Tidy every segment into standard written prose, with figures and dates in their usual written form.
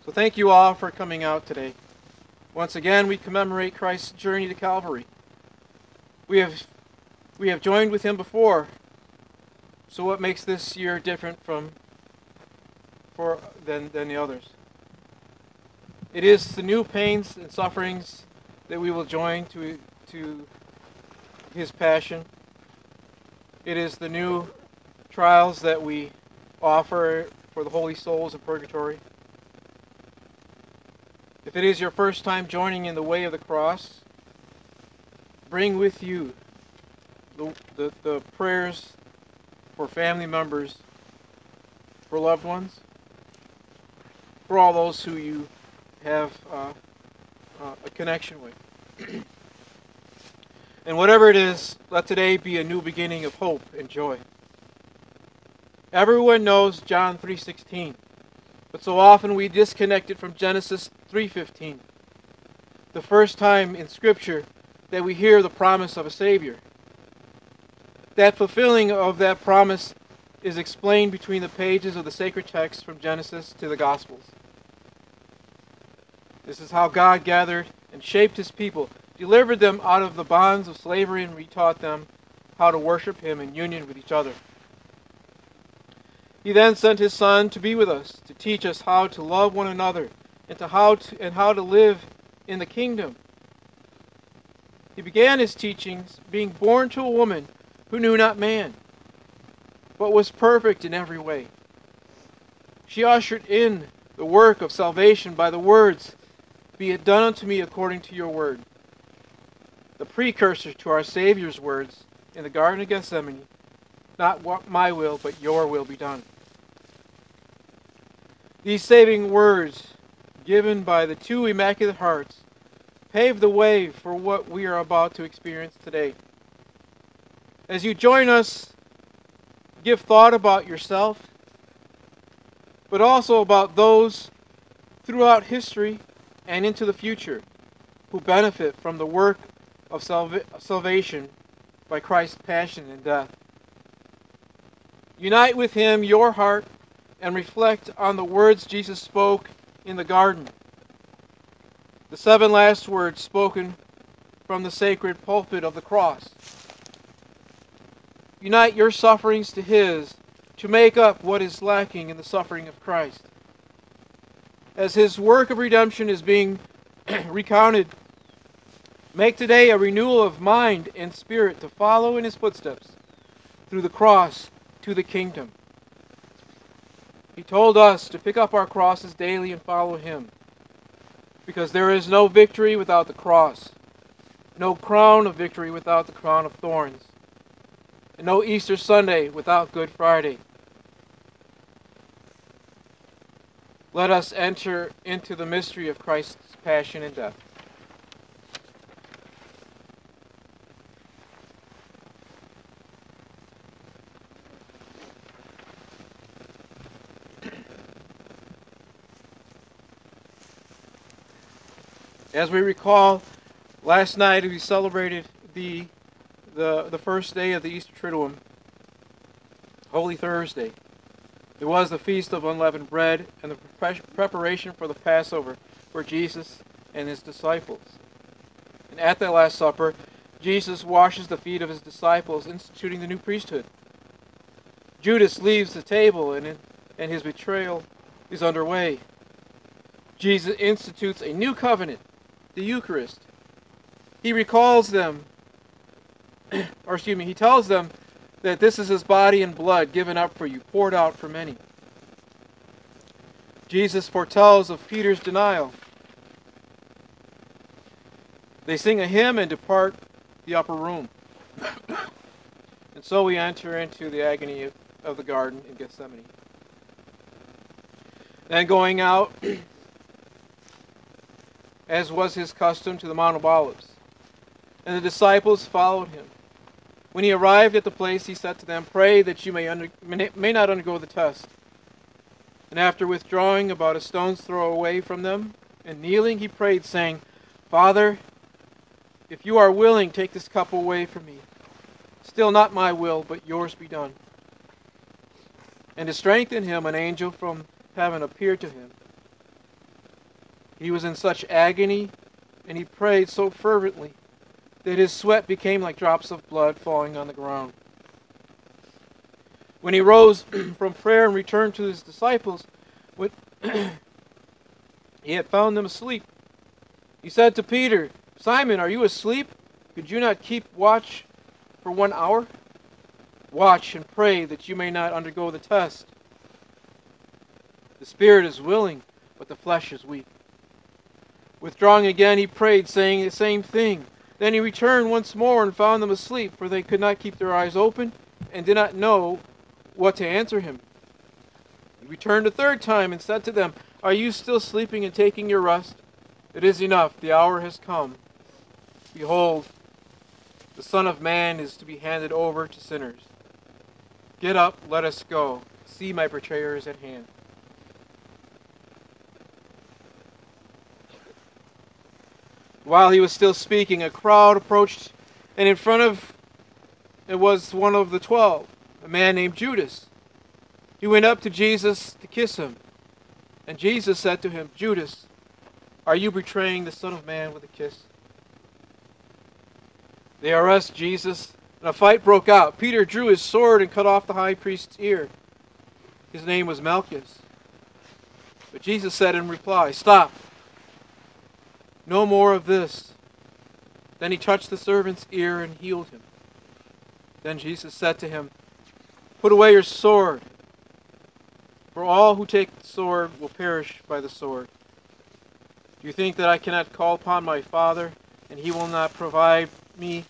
So thank you all for coming out today. Once again, we commemorate Christ's journey to Calvary. We have joined with him before. So what makes this year different than the others? It is the new pains and sufferings that we will join to his passion. It is the new trials that we offer for the holy souls of purgatory. If it is your first time joining in the way of the cross, bring with you the prayers for family members, for loved ones, for all those who you have a connection with. And whatever it is, let today be a new beginning of hope and joy. Everyone knows John 3:16, but so often we disconnect it from Genesis 3:15, the first time in Scripture that we hear the promise of a Savior. That fulfilling of that promise is explained between the pages of the sacred text from Genesis to the Gospels. This is how God gathered and shaped his people, delivered them out of the bonds of slavery, and retaught them how to worship him in union with each other. He then sent his Son to be with us, to teach us how to love one another and how to live in the kingdom. He began his teachings being born to a woman who knew not man, but was perfect in every way. She ushered in the work of salvation by the words, "Be it done unto me according to your word," the precursor to our Savior's words in the Garden of Gethsemane, "Not my will, but your will be done." These saving words, given by the two Immaculate Hearts, pave the way for what we are about to experience today. As you join us, give thought about yourself, but also about those throughout history and into the future who benefit from the work of salvation by Christ's passion and death. Unite with him your heart and reflect on the words Jesus spoke in the garden. The 7 last words spoken from the sacred pulpit of the cross. Unite your sufferings to his to make up what is lacking in the suffering of Christ. As his work of redemption is being recounted, make today a renewal of mind and spirit to follow in his footsteps through the cross to the kingdom. He told us to pick up our crosses daily and follow him, because there is no victory without the cross, no crown of victory without the crown of thorns, and no Easter Sunday without Good Friday. Let us enter into the mystery of Christ's passion and death. As we recall, last night we celebrated the first day of the Easter Triduum, Holy Thursday. It was the Feast of Unleavened Bread and the preparation for the Passover for Jesus and his disciples. And at that Last Supper, Jesus washes the feet of his disciples, instituting the new priesthood. Judas leaves the table and his betrayal is underway. Jesus institutes a new covenant, the Eucharist. He tells them that this is his body and blood given up for you, poured out for many. Jesus foretells of Peter's denial. They sing a hymn and depart the upper room. And so we enter into the agony of the garden in Gethsemane. Then going out, as was his custom, to the Mount of Olives. And the disciples followed him. When he arrived at the place, he said to them, "Pray that you may not undergo the test." And after withdrawing about a stone's throw away from them, and kneeling, he prayed, saying, "Father, if you are willing, take this cup away from me. Still not my will, but yours be done." And to strengthen him, an angel from heaven appeared to him. He was in such agony, and he prayed so fervently that his sweat became like drops of blood falling on the ground. When he rose from prayer and returned to his disciples, he had found them asleep. He said to Peter, "Simon, are you asleep? Could you not keep watch for 1 hour? Watch and pray that you may not undergo the test. The spirit is willing, but the flesh is weak." Withdrawing again, he prayed, saying the same thing. Then he returned once more and found them asleep, for they could not keep their eyes open and did not know what to answer him. He returned a third time and said to them, "Are you still sleeping and taking your rest? It is enough, the hour has come. Behold, the Son of Man is to be handed over to sinners. Get up, let us go. See, my betrayer is at hand." While he was still speaking, a crowd approached, and in front of it was one of the 12, a man named Judas. He went up to Jesus to kiss him, and Jesus said to him, "Judas, are you betraying the Son of Man with a kiss?" They arrested Jesus, and a fight broke out. Peter drew his sword and cut off the high priest's ear. His name was Malchus. But Jesus said in reply, "Stop. No more of this." Then he touched the servant's ear and healed him. Then Jesus said to him, "Put away your sword, for all who take the sword will perish by the sword. Do you think that I cannot call upon my Father, and he will not provide me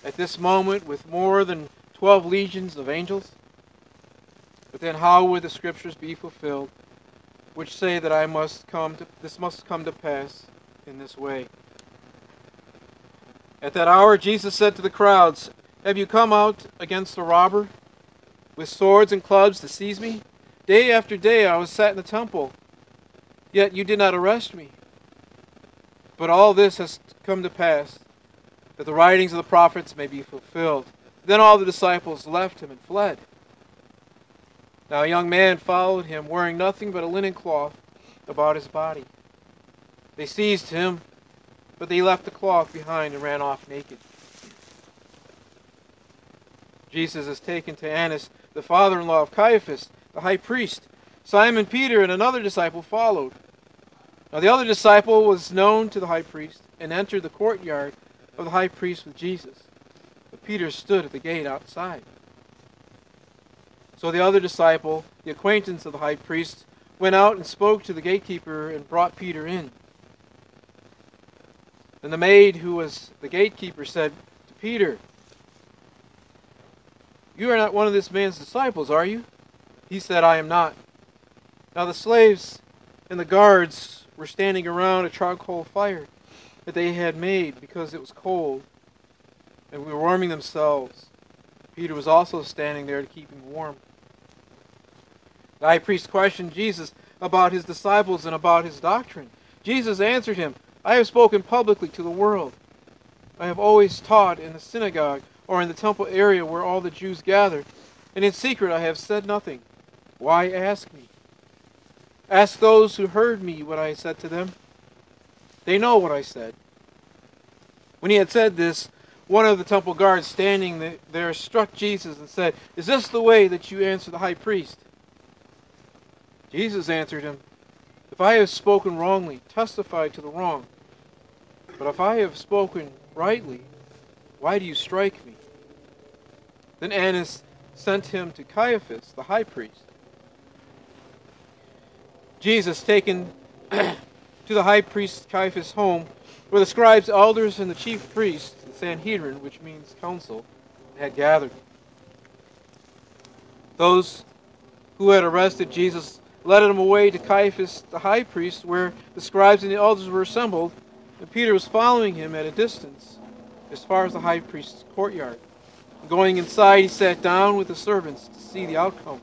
at this moment with more than 12 legions of angels? But then how would the scriptures be fulfilled, which say that this must come to pass in this way?" At that hour Jesus said to the crowds, "Have you come out against a robber with swords and clubs to seize me? Day after day I was sat in the temple, yet you did not arrest me. But all this has come to pass, that the writings of the prophets may be fulfilled." Then all the disciples left him and fled. Now a young man followed him, wearing nothing but a linen cloth about his body. They seized him, but they left the cloth behind and ran off naked. Jesus is taken to Annas, the father-in-law of Caiaphas, the high priest. Simon Peter and another disciple followed. Now the other disciple was known to the high priest and entered the courtyard of the high priest with Jesus. But Peter stood at the gate outside. So the other disciple, the acquaintance of the high priest, went out and spoke to the gatekeeper and brought Peter in. Then the maid who was the gatekeeper said to Peter, "You are not one of this man's disciples, are you?" He said, "I am not." Now the slaves and the guards were standing around a charcoal fire that they had made because it was cold, and were warming themselves. Peter was also standing there to keep him warm. The high priest questioned Jesus about his disciples and about his doctrine. Jesus answered him, "I have spoken publicly to the world. I have always taught in the synagogue or in the temple area where all the Jews gather, and in secret I have said nothing. Why ask me? Ask those who heard me what I said to them. They know what I said." When he had said this, one of the temple guards standing there struck Jesus and said, "Is this the way that you answer the high priest?" Jesus answered him, "If I have spoken wrongly, testify to the wrong. But if I have spoken rightly, why do you strike me?" Then Annas sent him to Caiaphas, the high priest. Jesus taken to the high priest Caiaphas' home, where the scribes, elders, and the chief priests, the Sanhedrin, which means council, had gathered. Those who had arrested Jesus led him away to Caiaphas, the high priest, where the scribes and the elders were assembled, and Peter was following him at a distance, as far as the high priest's courtyard. Going inside, he sat down with the servants to see the outcome.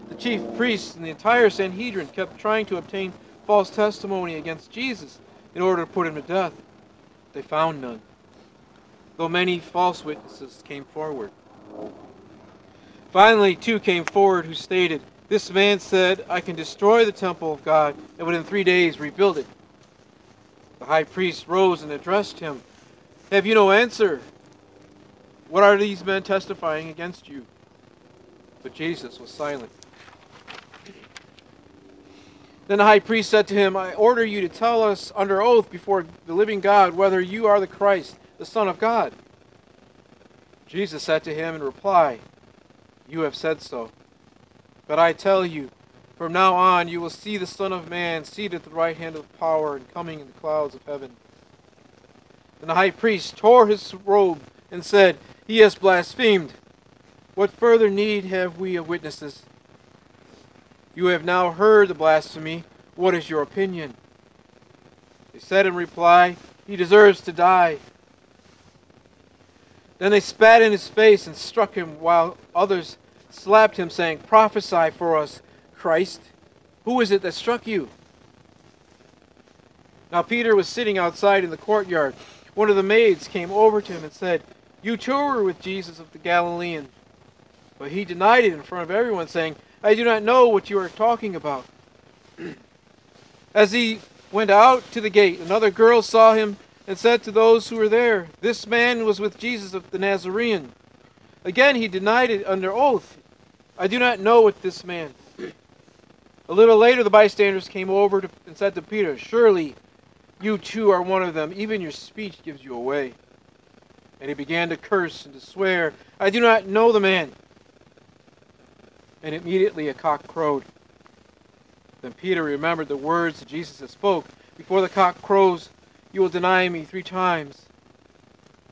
The chief priests and the entire Sanhedrin kept trying to obtain false testimony against Jesus in order to put him to death. They found none, though many false witnesses came forward. Finally, two came forward who stated, This man said, I can destroy the temple of God and within 3 days rebuild it. The high priest rose and addressed him. Have you no answer? What are these men testifying against you? But Jesus was silent. Then the high priest said to him, I order you to tell us under oath before the living God whether you are the Christ, the Son of God. Jesus said to him in reply, You have said so. But I tell you, from now on you will see the Son of Man seated at the right hand of power and coming in the clouds of heaven. Then the high priest tore his robe and said, He has blasphemed. What further need have we of witnesses? You have now heard the blasphemy. What is your opinion? They said in reply, He deserves to die. Then they spat in his face and struck him, while others slapped him, saying, Prophesy for us, Christ. Who is it that struck you? Now Peter was sitting outside in the courtyard. One of the maids came over to him and said, You too were with Jesus of the Galileans. But he denied it in front of everyone, saying, I do not know what you are talking about. As he went out to the gate, another girl saw him and said to those who were there, This man was with Jesus of the Nazarene. Again he denied it under oath. I do not know what this man. A little later the bystanders came over and said to Peter, Surely you too are one of them. Even your speech gives you away. And he began to curse and to swear, I do not know the man. And immediately a cock crowed. Then Peter remembered the words that Jesus had spoke. Before the cock crows, you will deny me 3 times.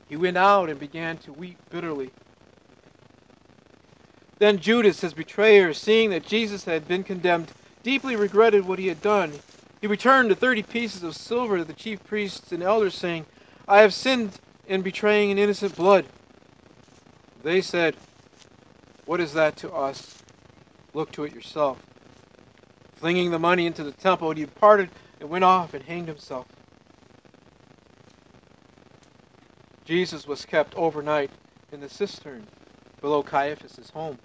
He went out and began to weep bitterly. Then Judas, his betrayer, seeing that Jesus had been condemned, deeply regretted what he had done. He returned the 30 pieces of silver to the chief priests and elders, saying, I have sinned in betraying an innocent blood. They said, What is that to us? Look to it yourself. Flinging the money into the temple, he departed and went off and hanged himself. Jesus was kept overnight in the cistern below Caiaphas' home.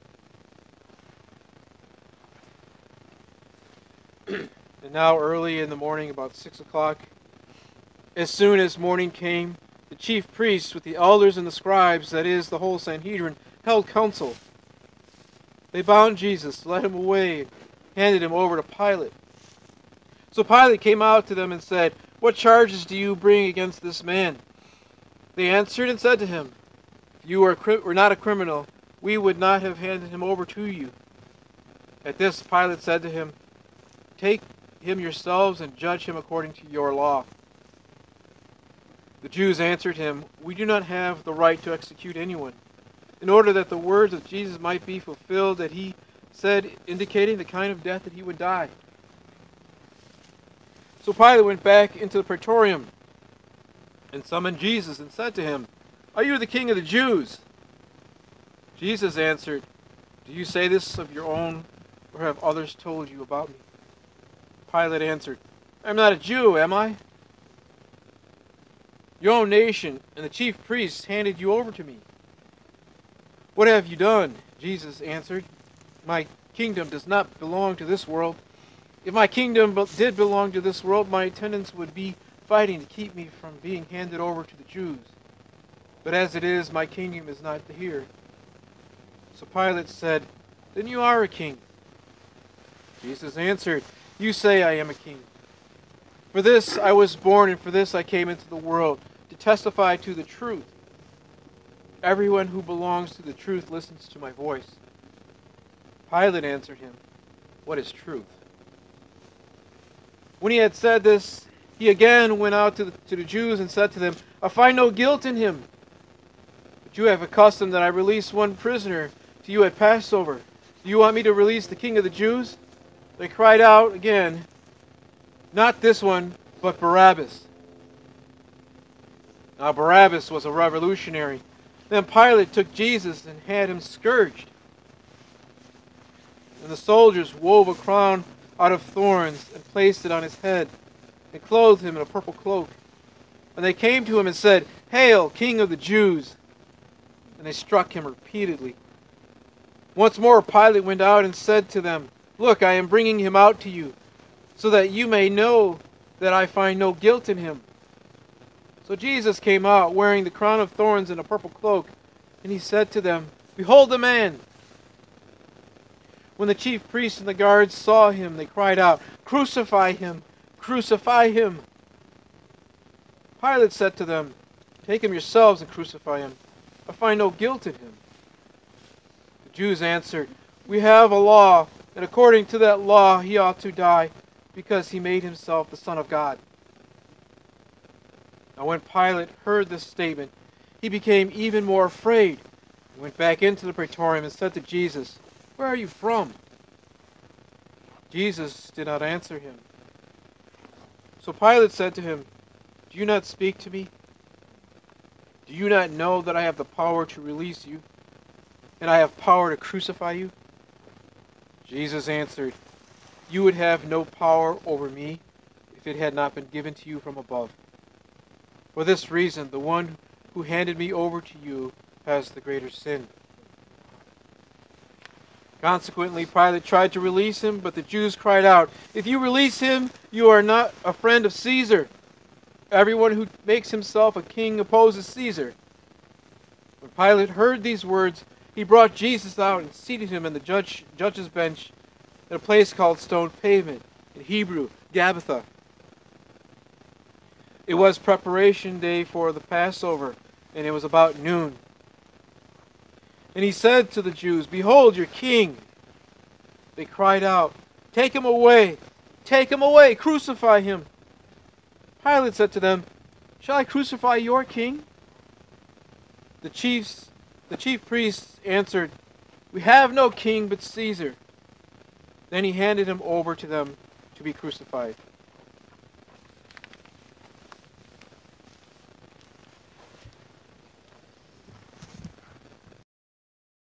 And now early in the morning, about 6 o'clock, as soon as morning came, the chief priests with the elders and the scribes, that is, the whole Sanhedrin, held council. They bound Jesus, led him away, and handed him over to Pilate. So Pilate came out to them and said, What charges do you bring against this man? They answered and said to him, If you were not a criminal, we would not have handed him over to you. At this Pilate said to him, Take him yourselves and judge him according to your law. The Jews answered him, We do not have the right to execute anyone, in order that the words of Jesus might be fulfilled that he said, indicating the kind of death that he would die. So Pilate went back into the praetorium and summoned Jesus and said to him, Are you the king of the Jews? Jesus answered, Do you say this of your own, or have others told you about me? Pilate answered, I am not a Jew, am I? Your own nation and the chief priests handed you over to me. What have you done? Jesus answered, My kingdom does not belong to this world. If my kingdom did belong to this world, my attendants would be fighting to keep me from being handed over to the Jews. But as it is, my kingdom is not here. So Pilate said, Then you are a king. Jesus answered, You say I am a king. For this I was born, and for this I came into the world, to testify to the truth. Everyone who belongs to the truth listens to my voice. Pilate answered him, What is truth? When he had said this, he again went out to the Jews and said to them, I find no guilt in him. But you have a custom that I release one prisoner to you at Passover. Do you want me to release the king of the Jews? They cried out again, Not this one, but Barabbas. Now Barabbas was a revolutionary. Then Pilate took Jesus and had him scourged. And the soldiers wove a crown out of thorns and placed it on his head and clothed him in a purple cloak. And they came to him and said, Hail, King of the Jews! And they struck him repeatedly. Once more Pilate went out and said to them, Look, I am bringing him out to you, so that you may know that I find no guilt in him." So Jesus came out, wearing the crown of thorns and a purple cloak, and he said to them, "Behold the man!" When the chief priests and the guards saw him, they cried out, "Crucify him! Crucify him!" Pilate said to them, "Take him yourselves and crucify him. I find no guilt in him." The Jews answered, "We have a law, and according to that law he ought to die, because he made himself the Son of God." Now when Pilate heard this statement, he became even more afraid. He went back into the praetorium and said to Jesus, "Where are you from?" Jesus did not answer him. So Pilate said to him, "Do you not speak to me? Do you not know that I have the power to release you, and I have power to crucify you?" Jesus answered, "You would have no power over me if it had not been given to you from above. For this reason, the one who handed me over to you has the greater sin." Consequently, Pilate tried to release him, but the Jews cried out, "If you release him, you are not a friend of Caesar. Everyone who makes himself a king opposes Caesar." When Pilate heard these words, he brought Jesus out and seated him in the judge's bench at a place called Stone Pavement, in Hebrew, Gabbatha. It was preparation day for the Passover, and it was about noon. And he said to the Jews, "Behold your king." They cried out, "Take him away! Take him away! Crucify him!" Pilate said to them, "Shall I crucify your king?" The chief priests answered, "We have no king but Caesar." Then he handed him over to them to be crucified.